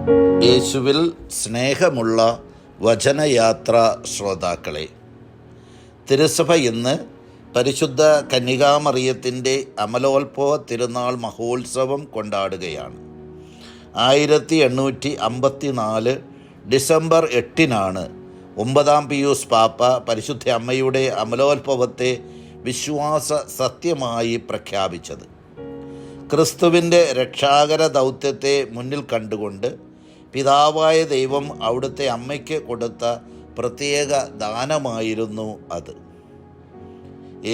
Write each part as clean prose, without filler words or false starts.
യേശുവിൽ സ്നേഹമുള്ള വചനയാത്ര ശ്രോതാക്കളെ, തിരുസഭ ഇന്ന് പരിശുദ്ധ കന്യകാമറിയത്തിൻ്റെ അമലോത്ഭവ തിരുനാൾ മഹോത്സവം കൊണ്ടാടുകയാണ്. 1854 ഡിസംബർ 8 9 പിയൂസ് പാപ്പ പരിശുദ്ധ അമ്മയുടെ അമലോത്ഭവത്തെ വിശ്വാസ സത്യമായി പ്രഖ്യാപിച്ചത്. ക്രിസ്തുവിൻ്റെ രക്ഷാകര ദൗത്യത്തെ മുന്നിൽ കണ്ടുകൊണ്ട് പിതാവായ ദൈവം അവിടുത്തെ അമ്മയ്ക്ക് കൊടുത്ത പ്രത്യേക ദാനമായിരുന്നു അത്.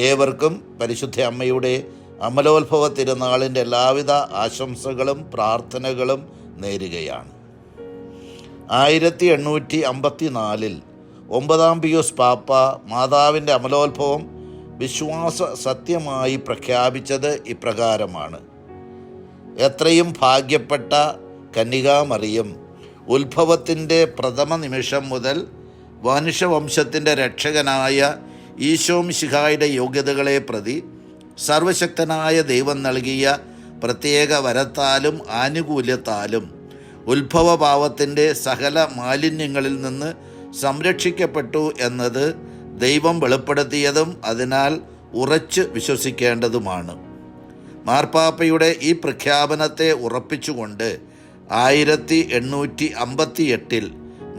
ഏവർക്കും പരിശുദ്ധ അമ്മയുടെ അമലോത്ഭവ തിരുനാളിൻ്റെ എല്ലാവിധ ആശംസകളും പ്രാർത്ഥനകളും നേരുകയാണ്. 1854 9 പിയൂസ് പാപ്പ മാതാവിൻ്റെ അമലോത്ഭവം വിശ്വാസ സത്യമായി പ്രഖ്യാപിച്ചത് ഇപ്രകാരമാണ്: എത്രയും ഭാഗ്യപ്പെട്ട കന്യകാമറിയം ഉത്ഭവത്തിൻ്റെ പ്രഥമ നിമിഷം മുതൽ മനുഷ്യവംശത്തിൻ്റെ രക്ഷകനായ ഈശോമിശിഹായുടെ യോഗ്യതകളെ പ്രതി സർവശക്തനായ ദൈവം നൽകിയ പ്രത്യേക വരത്താലും ആനുകൂല്യത്താലും ഉത്ഭവഭാവത്തിൻ്റെ സകല മാലിന്യങ്ങളിൽ നിന്ന് സംരക്ഷിക്കപ്പെട്ടു എന്നത് ദൈവം വെളിപ്പെടുത്തിയതും അതിനാൽ ഉറച്ചു വിശ്വസിക്കേണ്ടതുമാണ്. മാർപ്പാപ്പയുടെ ഈ പ്രഖ്യാപനത്തെ ഉറപ്പിച്ചുകൊണ്ട് 1858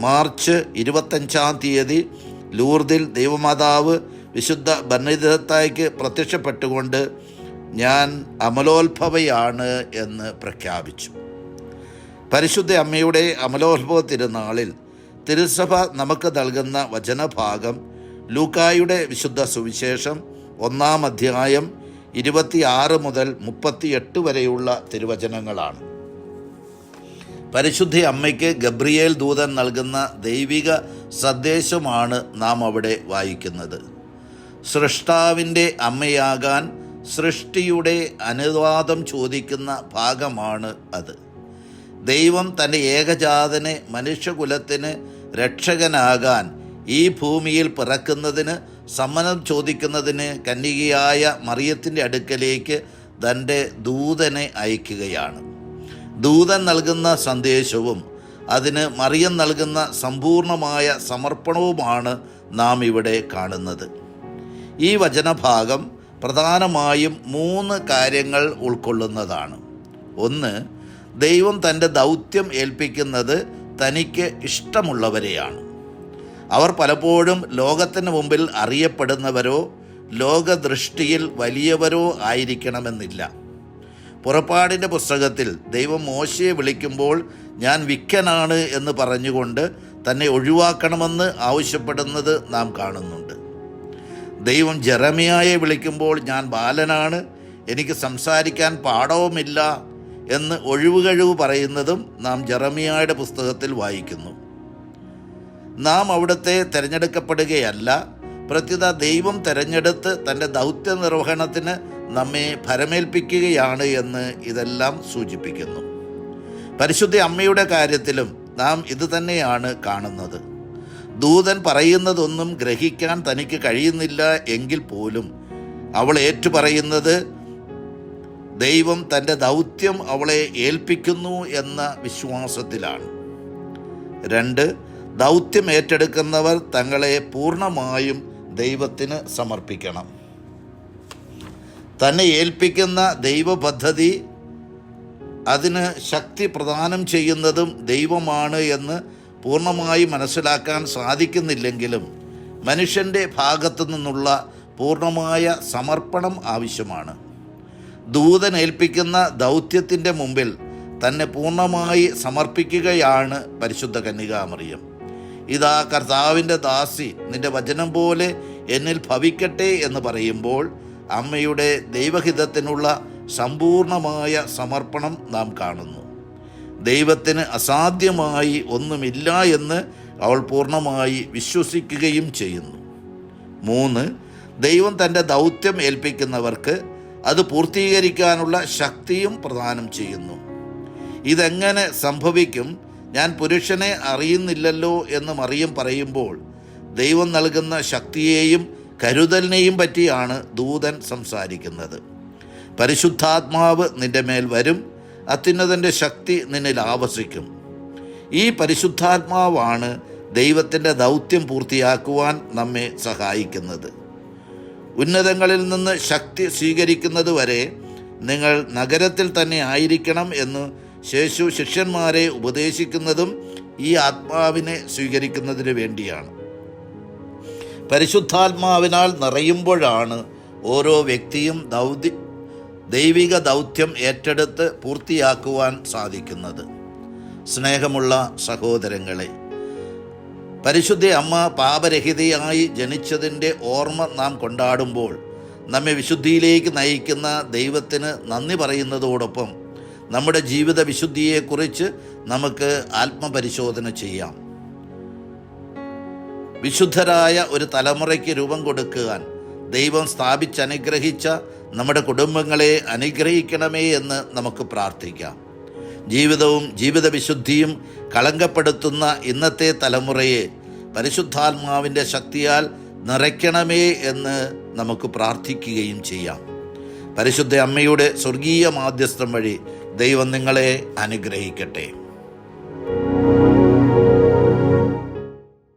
മാർച്ച് 25 ലൂർദിൽ ദൈവമാതാവ് വിശുദ്ധ ബർണദെത്തായ്ക്ക് പ്രത്യക്ഷപ്പെട്ടുകൊണ്ട് ഞാൻ അമലോത്ഭവയാണ് എന്ന് പ്രഖ്യാപിച്ചു. പരിശുദ്ധ അമ്മയുടെ അമലോത്ഭവ തിരുനാളിൽ തിരുസഭ നമുക്ക് നൽകുന്ന വചനഭാഗം ലൂക്കായുടെ വിശുദ്ധ സുവിശേഷം 1 അധ്യായം 26 മുതൽ 38 വരെയുള്ള തിരുവചനങ്ങളാണ്. പരിശുദ്ധ അമ്മയ്ക്ക് ഗബ്രിയേൽ ദൂതൻ നൽകുന്ന ദൈവിക സന്ദേശമാണ് നാം അവിടെ വായിക്കുന്നത്. സൃഷ്ടാവിൻ്റെ അമ്മയാകാൻ സൃഷ്ടിയുടെ അനുവാദം ചോദിക്കുന്ന ഭാഗമാണ് അത്. ദൈവം തൻ്റെ ഏകജാതനെ മനുഷ്യകുലത്തിന് രക്ഷകനാകാൻ ഈ ഭൂമിയിൽ പിറക്കുന്നതിന് സമ്മതം ചോദിക്കുന്നതിന് കന്യകയായ മറിയത്തിൻ്റെ അടുക്കലേക്ക് തൻ്റെ ദൂതനെ അയക്കുകയാണ്. ദൂതൻ നൽകുന്ന സന്ദേശവും അതിന് മറിയം നൽകുന്ന സമ്പൂർണമായ സമർപ്പണവുമാണ് നാം ഇവിടെ കാണുന്നത്. ഈ വചനഭാഗം പ്രധാനമായും 3 കാര്യങ്ങൾ ഉൾക്കൊള്ളുന്നതാണ്. 1, ദൈവം തൻ്റെ ദൗത്യം ഏൽപ്പിക്കുന്നത് തനിക്ക് ഇഷ്ടമുള്ളവരെയാണ്. അവർ പലപ്പോഴും ലോകത്തിന് മുമ്പിൽ അറിയപ്പെടുന്നവരോ ലോകദൃഷ്ടിയിൽ വലിയവരോ ആയിരിക്കണമെന്നില്ല. പുറപ്പാടിൻ്റെ പുസ്തകത്തിൽ ദൈവം മോശയെ വിളിക്കുമ്പോൾ ഞാൻ വിക്കനാണ് എന്ന് പറഞ്ഞുകൊണ്ട് തന്നെ ഒഴിവാക്കണമെന്ന് ആവശ്യപ്പെടുന്നത് നാം കാണുന്നുണ്ട്. ദൈവം ജെറമിയായെ വിളിക്കുമ്പോൾ ഞാൻ ബാലനാണ്, എനിക്ക് സംസാരിക്കാൻ പാടവുമില്ല എന്ന് ഒഴിവുകഴിവ് പറയുന്നതും നാം ജെറമിയായുടെ പുസ്തകത്തിൽ വായിക്കുന്നു. നാം അവിടുത്തെ തിരഞ്ഞെടുക്കപ്പെടുകയല്ല, പ്രത്യുത ദൈവം തിരഞ്ഞെടുത്ത് തൻ്റെ ദൗത്യ നിർവഹണത്തിന് നമ്മെ ഭരമേൽപ്പിക്കുകയാണ് എന്ന് ഇതെല്ലാം സൂചിപ്പിക്കുന്നു. പരിശുദ്ധ അമ്മയുടെ കാര്യത്തിലും നാം ഇത് തന്നെയാണ് കാണുന്നത്. ദൂതൻ പറയുന്നതൊന്നും ഗ്രഹിക്കാൻ തനിക്ക് കഴിയുന്നില്ല എങ്കിൽ പോലും അവൾ ഏറ്റുപറയുന്നത് ദൈവം തൻ്റെ ദൗത്യം അവളെ ഏൽപ്പിക്കുന്നു എന്ന വിശ്വാസത്തിലാണ്. 2, ദൗത്യം ഏറ്റെടുക്കുന്നവർ തങ്ങളെ പൂർണ്ണമായും ദൈവത്തിന് സമർപ്പിക്കണം. തന്നെ ഏൽപ്പിക്കുന്ന ദൈവപദ്ധതി അതിന് ശക്തി പ്രദാനം ചെയ്യുന്നതും ദൈവമാണ് എന്ന് പൂർണ്ണമായി മനസ്സിലാക്കാൻ സാധിക്കുന്നില്ലെങ്കിലും മനുഷ്യൻ്റെ ഭാഗത്തു നിന്നുള്ള പൂർണ്ണമായ സമർപ്പണം ആവശ്യമാണ്. ദൂതൻ ഏൽപ്പിക്കുന്ന ദൗത്യത്തിൻ്റെ മുമ്പിൽ തന്നെ പൂർണ്ണമായി സമർപ്പിക്കുകയാണ് പരിശുദ്ധ കന്യകാമറിയം. ഇതാ കർത്താവിൻ്റെ ദാസി, നിന്റെ വചനം പോലെ എന്നിൽ ഭവിക്കട്ടെ എന്ന് പറയുമ്പോൾ അമ്മയുടെ ദൈവഹിതത്തിനുള്ള സമ്പൂർണമായ സമർപ്പണം നാം കാണുന്നു. ദൈവത്തിന് അസാധ്യമായി ഒന്നുമില്ല എന്ന് അവൾ പൂർണ്ണമായി വിശ്വസിക്കുകയും ചെയ്യുന്നു. 3, ദൈവം തൻ്റെ ദൗത്യം ഏൽപ്പിക്കുന്നവർക്ക് അത് പൂർത്തീകരിക്കാനുള്ള ശക്തിയും പ്രദാനം ചെയ്യുന്നു. ഇതെങ്ങനെ സംഭവിക്കും? ഞാൻ പുരുഷനെ അറിയുന്നില്ലല്ലോ എന്ന് മറിയം പറയുമ്പോൾ ദൈവം നൽകുന്ന ശക്തിയെയും കരുതലിനെയും പറ്റിയാണ് ദൂതൻ സംസാരിക്കുന്നത്. പരിശുദ്ധാത്മാവ് നിന്റെ മേൽ വരും, അത്യുന്നതൻ്റെ ശക്തി നിന്നിൽ ആവസിക്കും. ഈ പരിശുദ്ധാത്മാവാണ് ദൈവത്തിൻ്റെ ദൗത്യം പൂർത്തിയാക്കുവാൻ നമ്മെ സഹായിക്കുന്നത്. ഉന്നതങ്ങളിൽ നിന്ന് ശക്തി സ്വീകരിക്കുന്നത് വരെ നിങ്ങൾ നഗരത്തിൽ തന്നെ ആയിരിക്കണം എന്ന് യേശു ശിഷ്യന്മാരെ ഉപദേശിക്കുന്നതും ഈ ആത്മാവിനെ സ്വീകരിക്കുന്നതിന് വേണ്ടിയാണ്. പരിശുദ്ധാത്മാവിനാൽ നിറയുമ്പോഴാണ് ഓരോ വ്യക്തിയും ദൈവിക ദൗത്യം ഏറ്റെടുത്ത് പൂർത്തിയാക്കുവാൻ സാധിക്കുന്നത്. സ്നേഹമുള്ള സഹോദരങ്ങളെ, പരിശുദ്ധ അമ്മ പാപരഹിതയായി ജനിച്ചതിൻ്റെ ഓർമ്മ നാം കൊണ്ടാടുമ്പോൾ നമ്മെ വിശുദ്ധിയിലേക്ക് നയിക്കുന്ന ദൈവത്തിന് നന്ദി പറയുന്നതോടൊപ്പം നമ്മുടെ ജീവിത വിശുദ്ധിയെക്കുറിച്ച് നമുക്ക് ആത്മപരിശോധന ചെയ്യാം. വിശുദ്ധരായ ഒരു തലമുറയ്ക്ക് രൂപം കൊടുക്കുവാൻ ദൈവം സ്ഥാപിച്ചനുഗ്രഹിച്ച നമ്മുടെ കുടുംബങ്ങളെ അനുഗ്രഹിക്കണമേ എന്ന് നമുക്ക് പ്രാർത്ഥിക്കാം. ജീവിതവും ജീവിത വിശുദ്ധിയും കളങ്കപ്പെടുത്തുന്ന ഇന്നത്തെ തലമുറയെ പരിശുദ്ധാത്മാവിൻ്റെ ശക്തിയാൽ നിറയ്ക്കണമേ എന്ന് നമുക്ക് പ്രാർത്ഥിക്കുകയും ചെയ്യാം. പരിശുദ്ധ അമ്മയുടെ സ്വർഗീയ മാധ്യസ്ഥം വഴി ദൈവം നിങ്ങളെ അനുഗ്രഹിക്കട്ടെ.